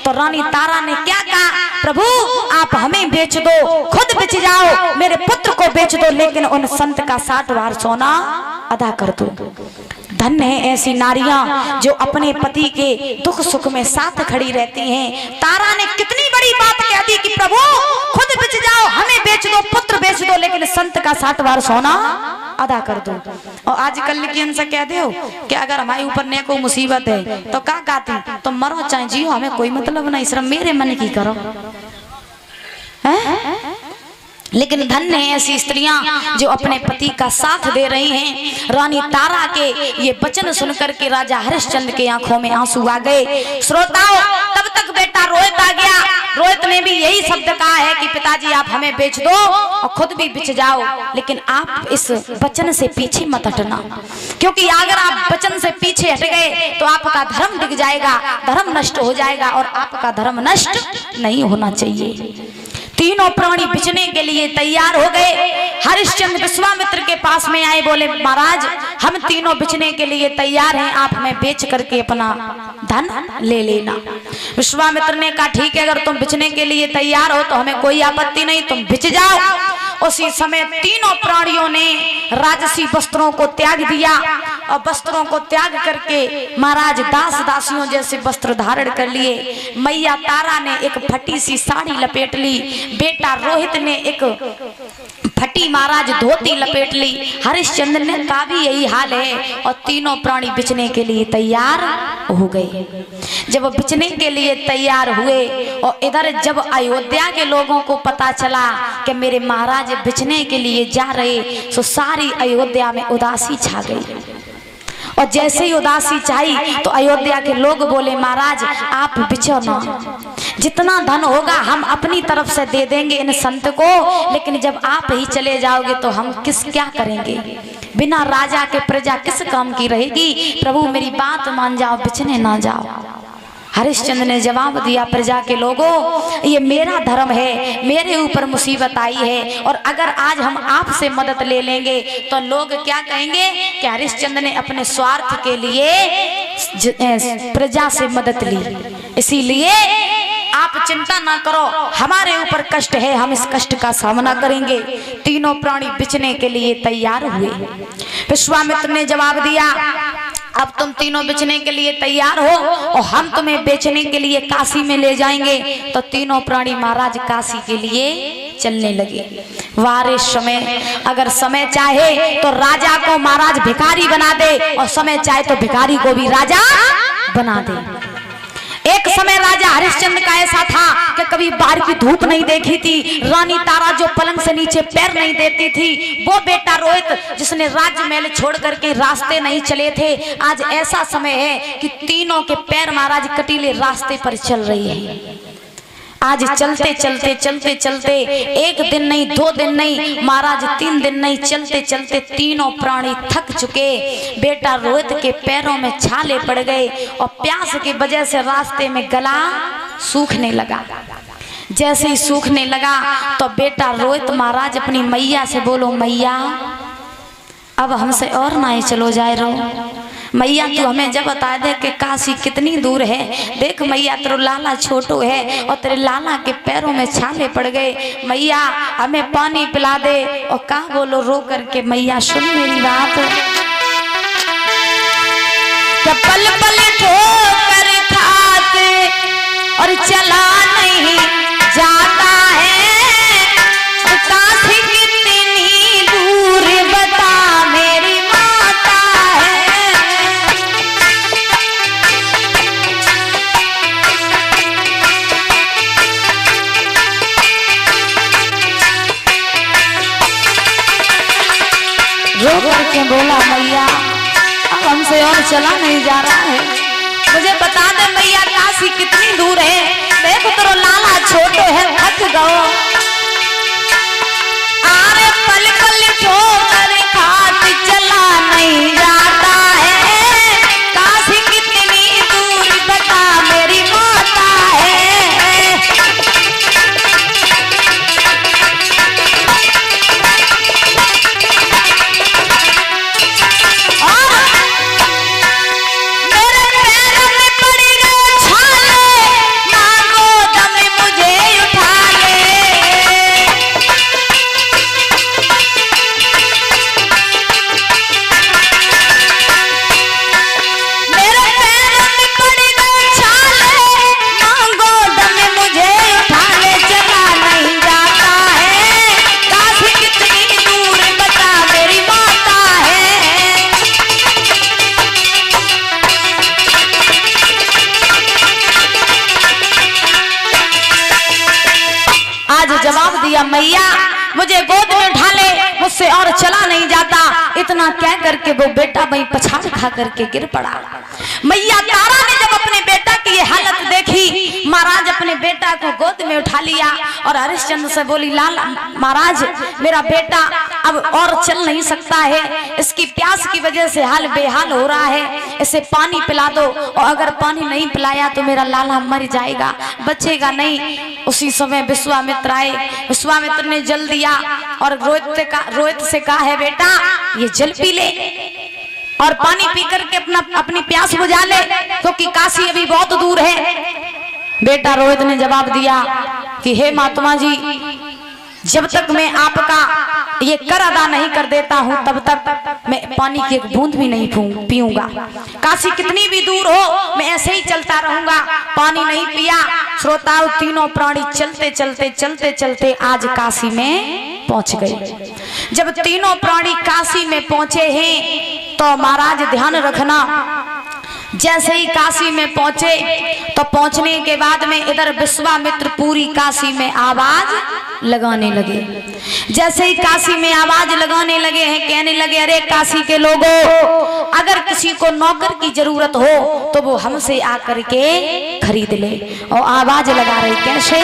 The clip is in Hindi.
तो रानी तारा ने क्या कहा, प्रभु आप हमें बेच दो, खुद बेच जाओ, मेरे पुत्र को बेच दो, लेकिन उन संत का 60 बार सोना अदा कर दो। धन्य है ऐसी नारियां जो अपने पति के दुख सुख में साथ खड़ी रहती हैं। तारा ने कितनी बड़ी बात कह दी कि प्रभु खुद बेच जाओ, हमें बेच दो, पुत्र बेच दो, लेकिन संत का 60 बार सोना अदा कर दो। और आजकल की इनसे कह दो कि अगर हमारे ऊपर ने कोई मुसीबत है तो क्या कहती, तो मरो चाहे जियो, हमें कोई मतलब नहीं, सिर्फ मेरे मन की करो है? लेकिन धन्य है ऐसी स्त्रियां जो अपने पति का साथ दे रही हैं। रानी तारा के ये वचन सुनकर के राजा हरिश्चंद्र के आंखों में आंसू आ गए। श्रोताओं, तब तक बेटा रोहित आ गया। रोहित ने भी यही शब्द कहा है कि पिताजी आप हमें बेच दो और खुद भी बिछ जाओ, लेकिन आप इस वचन से पीछे मत हटना, क्योंकि अगर आप वचन से पीछे हट गए तो आपका धर्म डिग जाएगा, धर्म नष्ट हो जाएगा, और आपका धर्म नष्ट नहीं होना चाहिए। तीनों प्राणी बिचने के लिए तैयार हो गए। हरिश्चंद्र विश्वामित्र के पास में आए, बोले महाराज हम तीनों बिचने के लिए तैयार हैं, आप हमें बेच करके अपना धन ले लेना। विश्वामित्र ने कहा ठीक है, अगर तुम बिचने के लिए तैयार हो तो हमें कोई आपत्ति नहीं, तुम बिच जाओ। उसी समय तीनों प्राणियों ने राजसी वस्त्रों को त्याग दिया और वस्त्रों को त्याग करके महाराज दास दासियों जैसे वस्त्र धारण कर लिए। मैया तारा ने एक फटी सी साड़ी लपेट ली, बेटा रोहित ने एक फटी महाराज धोती लपेट ली। हरिश्चंद्र ने का भी यही हाल है, और तीनों प्राणी बिचने के लिए तैयार हो गए। जब बिचने के लिए तैयार हुए और इधर जब अयोध्या के लोगों को पता चला कि मेरे महाराज बिचने के लिए जा रहे, तो सारी अयोध्या में उदासी छा गई। और जैसे ही उदासी छाई तो अयोध्या के लोग बोले महाराज आप बिछो ना, जितना धन होगा हम अपनी तरफ से दे देंगे इन संत को, लेकिन जब आप ही चले जाओगे तो हम क्या करेंगे, बिना राजा के प्रजा किस काम की रहेगी, प्रभु मेरी बात मान जाओ, बिचने ना जाओ। हरिश्चंद्र ने जवाब दिया, प्रजा के लोगों ये मेरा धर्म है, मेरे ऊपर मुसीबत आई है, और अगर आज हम आपसे मदद ले लेंगे तो लोग क्या कहेंगे कि हरिश्चंद्र ने अपने स्वार्थ के लिए प्रजा से मदद ली, इसीलिए आप चिंता ना करो, हमारे ऊपर कष्ट है, हम इस कष्ट का सामना करेंगे। तीनों प्राणी बिचने के लिए तैयार हुए। विश्वामित्र ने जवाब दिया, अब तुम तीनों बेचने के लिए तैयार हो और हम तुम्हें बेचने के लिए काशी में ले जाएंगे। तो तीनों प्राणी महाराज काशी के लिए चलने लगे। वारे समय, अगर समय चाहे तो राजा को महाराज भिखारी बना दे, और समय चाहे तो भिखारी को भी राजा बना दे। एक समय राजा हरिश्चंद्र का ऐसा था कि कभी बाहर की धूप नहीं देखी थी, रानी तारा जो पलंग से नीचे पैर नहीं देती थी, वो बेटा रोहित जिसने राज्य महल छोड़ करके रास्ते नहीं चले थे, आज ऐसा समय है कि तीनों के पैर महाराज कटीले रास्ते पर चल रही है। आज चलते चलते चलते चलते एक दिन नहीं, 2 दिन नहीं, महाराज 3 दिन नहीं, चलते चलते तीनों प्राणी थक चुके। बेटा रोहित के पैरों में छाले पड़ गए और प्यास की वजह से रास्ते में गला सूखने लगा। जैसे ही सूखने लगा तो बेटा रोहित महाराज अपनी मैया से बोलो, मैया अब हमसे और ना ही चलो जाए रहो, मैया तू हमें जब बता दे कि काशी कितनी दूर है, देख मैया तेरा लाला छोटू है और तेरे लाला के पैरों में छाले पड़ गए, मैया हमें पानी पिला दे। और कहा बोलो रो करके, मैया सुन मेरी बात, पल पल ठोकर खाते और चला नहीं जाता है, काशी कितनी दूर बता मेरी माता है। रो करके बोला, मैया अब हमसे और चला नहीं जा रहा है, मुझे बता दे मैया काशी कितनी दूर है, देखो तेरा लाला छोटो है, थक गओ। अरे पल पल ठोकर खाते चला नहीं जाता है, काशी कितनी दूर बता मेरी माता है। मेरे पैरों में पड़ी गए छाले, दिया, मैया मुझे गोद में उठा ले, मुझसे और चला नहीं जाता। इतना कह करके वो बेटा वहीं पछाड़ खा करके गिर पड़ा। मैया तारा ने जब अपने बेटा की ये हालत देखी, महाराज अपने बेटा को गोद में उठा लिया और हरिश्चंद्र से बोली, लाला महाराज मेरा बेटा अब और चल नहीं सकता है, इसकी प्यास की वजह से हाल बेहाल हो रहा है, इसे पानी पिला दो, और अगर पानी नहीं पिलाया तो मेरा लाला मर जाएगा, बचेगा नहीं। उसी समय विश्वामित्र आए, विश्वामित्र ने जल दिया और रोहित से कहा है, बेटा ये जल पी ले और पानी पी करके अपनी प्यास बुझा ले, क्योंकि काशी अभी बहुत दूर है। बेटा रोहित ने जवाब दिया कि हे महात्मा जी, जब तक मैं आपका ये कर अदा नहीं कर देता हूं तब तक मैं पानी की एक बूंद भी नहीं पीऊंगा। काशी कितनी भी दूर हो मैं ऐसे ही चलता रहूंगा। पानी नहीं पिया। श्रोताओं, तीनों प्राणी चलते चलते चलते चलते आज काशी में पहुंच गए। जब तीनों प्राणी काशी में पहुंचे हैं तो महाराज ध्यान रखना, जैसे ही काशी में पहुंचे तो पहुंचने के बाद में इधर विश्वामित्र पूरी काशी में आवाज लगाने लगे। जैसे ही काशी में आवाज लगाने लगे हैं, कहने लगे, अरे काशी के लोगों, अगर किसी को नौकर की जरूरत हो तो वो हमसे आकर के खरीद ले। और आवाज लगा रही कैसे?